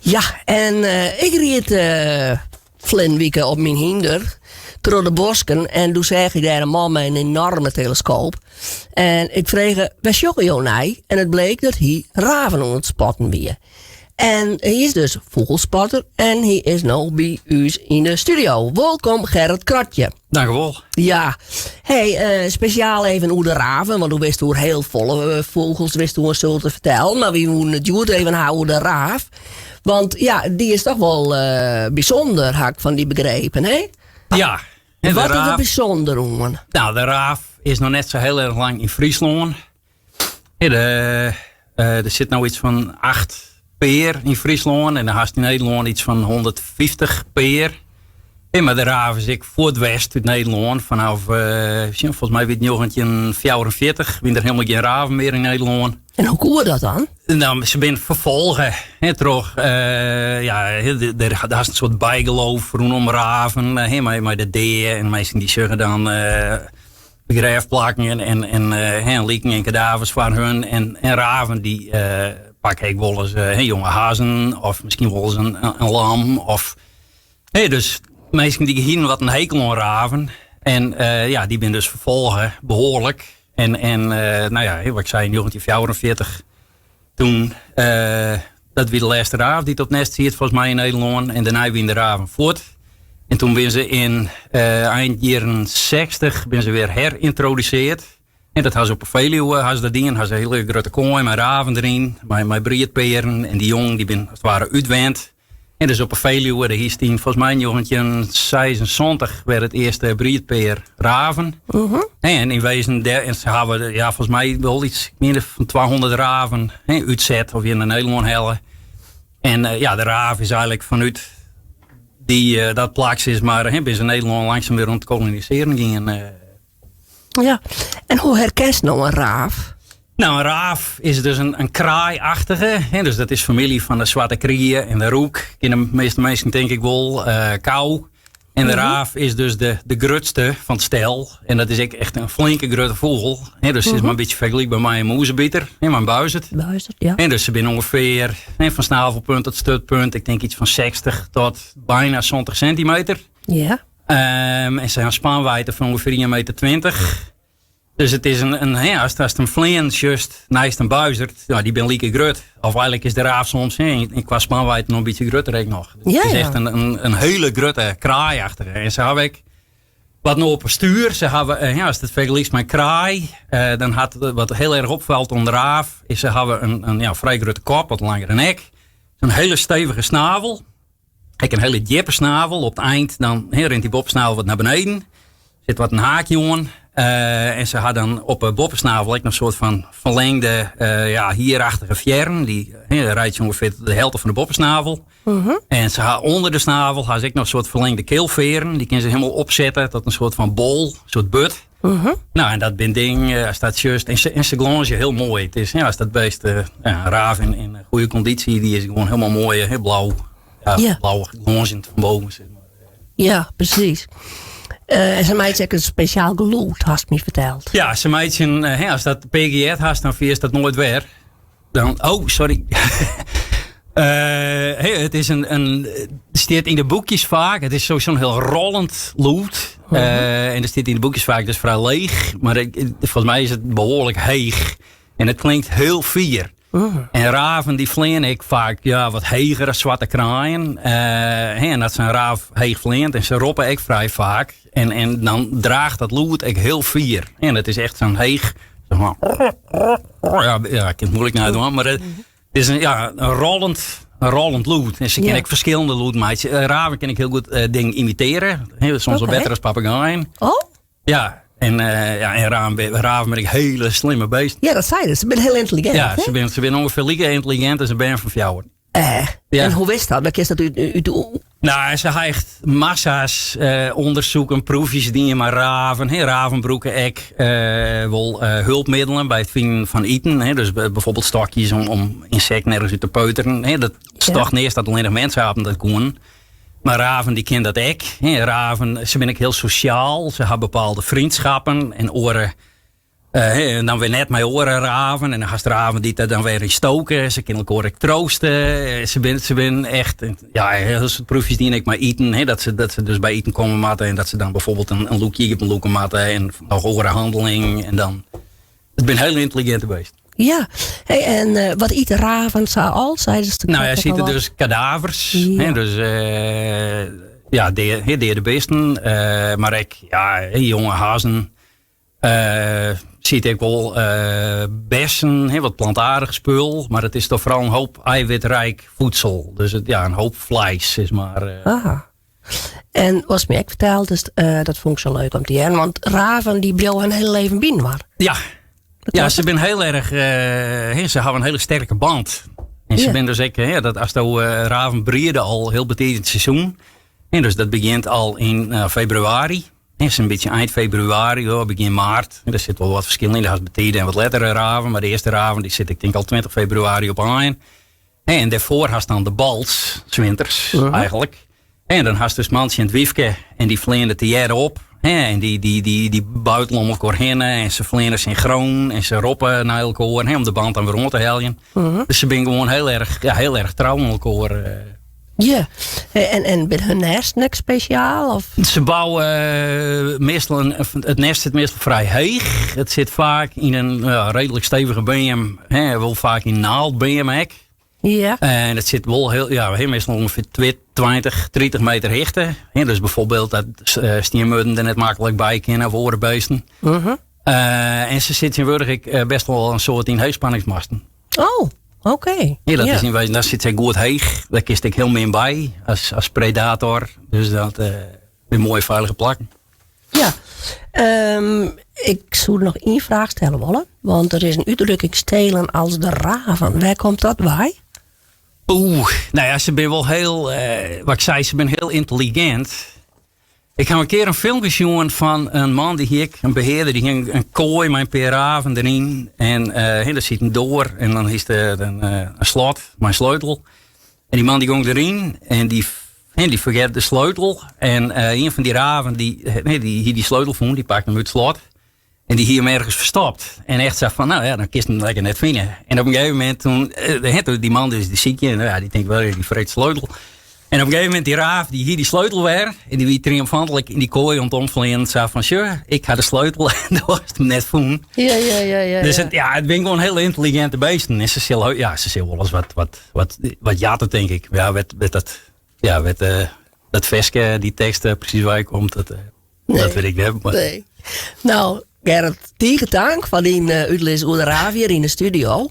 Ja, en ik reed Flinwieken op mijn hinder door de bosken en toen zag ik daar een man met een enorme telescoop. En ik vroeg, waar zoeken jou naar? En het bleek dat hij raven aan het spotten weer. En hij is dus vogelspotter en hij is nu bij u in de studio. Welkom Gerrit Kratje. Dank u wel. Ja, hey, speciaal even hoe de raven, want we wisten hoe heel volle vogels wisten hoe zo te vertellen. Maar we moeten het goed even houden de raaf. Want ja, die is toch wel bijzonder, had ik van die begrepen, hè? Ja. En wat is er bijzonder, jongen? Nou, de raaf is nog net zo heel erg lang in Friesland. Er zit nou iets van 8 peer in Friesland en dan haast in Nederland iets van 150 peer. Maar de raaf is ik voor het west uit Nederland. Vanaf, volgens mij weet nog een 44, zijn er helemaal geen raven meer in Nederland. En hoe koe dat dan? Nou, ze zijn vervolgen. Toch, daar is een soort bijgeloof rondom raven. Maar de deer en mensen die zeggen dan begraafplakken en lieken en kadavers van hun. En raven die pakken ik wel eens jonge hazen of misschien wel eens een lam. Of, dus mensen die hier wat een hekel aan raven. En die ben dus vervolgen behoorlijk. En wat ik zei in 1944, toen, dat was de laatste raaf die tot nest zit volgens mij in Nederland. En daarna weer de raven voort. En toen ben ze in eind jaren 60 ben ze weer herintroduceerd. En dat had ze op een Veluwe, had ze dat ding, had ze een hele grote kooi met raven erin, met breedperen. En die jongen die ben als het ware uitwend. En dus op een Veluwe, de hier stien volgens mij in 1976 werd het eerste breedpeer raven. En in wezen, en ze hebben volgens mij wel iets meer van 200 raven uitzet of in de Nederland hellen. En de raaf is eigenlijk vanuit dat plaks is, maar ben ze Nederland langzaam weer rond het koloniseren gingen. Ja, en hoe herkent je nou een raaf? Nou, een raaf is dus een kraaiachtige. Dus dat is familie van de zwarte krieën en de roek. De meeste mensen denk ik wel kou. En de raaf is dus de grootste van het stel. En dat is echt een flinke grote vogel. Dus het is maar een beetje vergelijkbaar bij mij een moezebieter. Mijn buizerd. Ja. En dus ze zijn ongeveer van snavelpunt tot stutpunt. Ik denk iets van 60 tot bijna 70 centimeter. Ja. En ze hebben spanwijdte van ongeveer 1,20 meter. Dus het is als het een vleens just naast een buizerd, die ben lieke groot. Of eigenlijk is de raaf soms, qua spanwijdte nog een beetje groter nog. Dus het is echt een hele grote kraaiachtige. En ze hebben wat nog op een stuur. Ze hebben, als het vergelijkt met kraai, dan had wat heel erg opvalt onder de raaf, is ze hebben een vrij grote kop, wat langere nek. Een hele stevige snavel. Een hele diepe snavel. Op het eind dan rent die bobbensnavel wat naar beneden. Zit wat een haakje om. En ze hadden op een bobbensnavel nog een soort van verlengde, hierachtige fjern. Die rijdt ongeveer de helft van de bobbensnavel. En ze had onder de snavel had ik nog een soort verlengde keelveren. Die kunnen ze helemaal opzetten tot een soort van bol, een soort but. Nou, en dat ding, staat juist. En ze glonzen heel mooi. Het is, als dat beest, een raaf in goede conditie, die is gewoon helemaal mooi, heel blauw. Blauw glonzend van boven. Zeg maar. Ja, precies. En ze meid een speciaal geluid, had me verteld. Ja, ze meid als dat PGR had, dan is dat nooit weer. Dan, oh, sorry. Het is staat in de boekjes vaak. Het is zo'n heel rollend luid. En er staat in de boekjes vaak dus vrij leeg. Maar volgens mij is het behoorlijk heeg. En het klinkt heel fier. En raven die vleen ik vaak wat heger dan zwarte kraaien. En dat zijn raaf heeg vleent. En ze roppen ik vrij vaak. En dan draagt dat lood ik heel fier. En het is echt zo'n heeg. Zeg maar, ik kan het moeilijk nadoen. Maar het is een rollend lood. En ze ken ik verschillende loodmaatjes. Raven kan ik heel goed dingen imiteren. Soms wel beter als papegaaien. Oh? Ja. En raven ben ik hele slimme beest. Ja, dat zei je. Ze zijn heel intelligent. Ja, ze zijn ongeveer lieke intelligent als een ben van fjouwen. Ja. En hoe wist dat? Wat is dat u Nou, ze heeft echt massa's onderzoeken, proefjes die je maar raven. Ravenbroeken, wel hulpmiddelen bij het vinden van eten. Dus bijvoorbeeld stokjes om insecten ergens uit te peuteren. Dat stagneert dat alleen nog mensen hebben dat kunnen. Maar raven die kennen dat ook. Raven, ze zijn ook heel sociaal. Ze hebben bepaalde vriendschappen en oren En dan weer net mijn oren raven. En dan gaat de raven die dan weer in stoken. Ze kunnen elkaar troosten. Ze zijn echt, ja, heel soort proefjes die ik maar eten. Dat ze dus bij eten komen matten. En dat ze dan bijvoorbeeld een loekje op een loeken matten. En nog orenhandeling. En dan, het ben heel intelligente beest. Ja, hey, en wat eten raven al? Nou ja, ziet er dus kadavers. Ja. Dus ja, de beesten. Maar ik, ja, jonge hazen. Ziet ik wel bessen, wat plantaardig spul. Maar het is toch vooral een hoop eiwitrijk voedsel. Dus een hoop vlees is maar. En was me ook verteld, dus, dat vond ik zo leuk om te horen. Want raven die bleven een hele leven binnen waren. Ja, ze zijn heel erg. Ze hebben een hele sterke band. En ze zijn dus ook, dat als de raven breeden al heel betekend seizoen. En dus dat begint al in februari. Het is een beetje eind februari, begin maart. Er zit wel wat verschil in. Er is beteden en wat lettere raven. Maar de eerste raven die zit ik denk al 20 februari op aan. En daarvoor had dan de bals, 's winters eigenlijk. En dan had dus Mansje en het Wiefke. En die vleenden te jaren op. En die buitelen om elkaar heen. En ze vleenden synchroon. En ze roppen naar elkaar. Om de band dan weer rond te helpen. Dus ze zijn gewoon heel erg trouw met elkaar. Ja, en bij hun nest niks speciaal? Of? Ze bouwen meestal het nest zit meestal vrij heeg. Het zit vaak in een redelijk stevige beam. Wel vaak in naaldbeam. Ja. En het zit wel heel meestal ongeveer 20, 30 meter hechten. Dus bijvoorbeeld dat stiermudden er net makkelijk bij kunnen voor orenbeesten. En ze zitten in best wel een soort in heespanningsmasten. Oh. Oké. Ja, dat is in wezen, daar zit zij goed heeg. Daar kist ik heel min bij als predator. Dus dat weer mooie veilige plakken. Ja. Ik zou nog één vraag stellen willen. Want er is een uitdrukking stelen als de raven. Waar komt dat bij? Nou ja, ze zijn wel heel, wat ik zei, ze zijn heel intelligent. Ik heb een keer een filmpje zien van een man een beheerder, die ging een kooi met een paar raven erin. En daar zit een door en dan is er een slot, mijn sleutel. En die man die ging erin en die vergeet de sleutel. En een van die raven die sleutel vond, die pakte hem uit het slot. En die hier hem ergens verstopt. En echt zei van, nou ja, dan kist hem lekker net vinden. En op een gegeven moment toen, die man dus die ziekje, en die denkt wel, die vreet sleutel. En op een gegeven moment die raaf die hier die sleutel weer. En die wie triomfantelijk in die kooi omvliegen. En zei van, sure, ik ga de sleutel. En dat was hem net voelen. Ja. Dus het ben gewoon heel intelligente beesten. En ze zullen wel eens wat jatten, denk ik. Ja, dat veske, die tekst precies waar je komt. Dat weet ik niet. Maar. Nee. Nou, Gerrit, tegen dank van die uitles Oedraaf hier in de studio.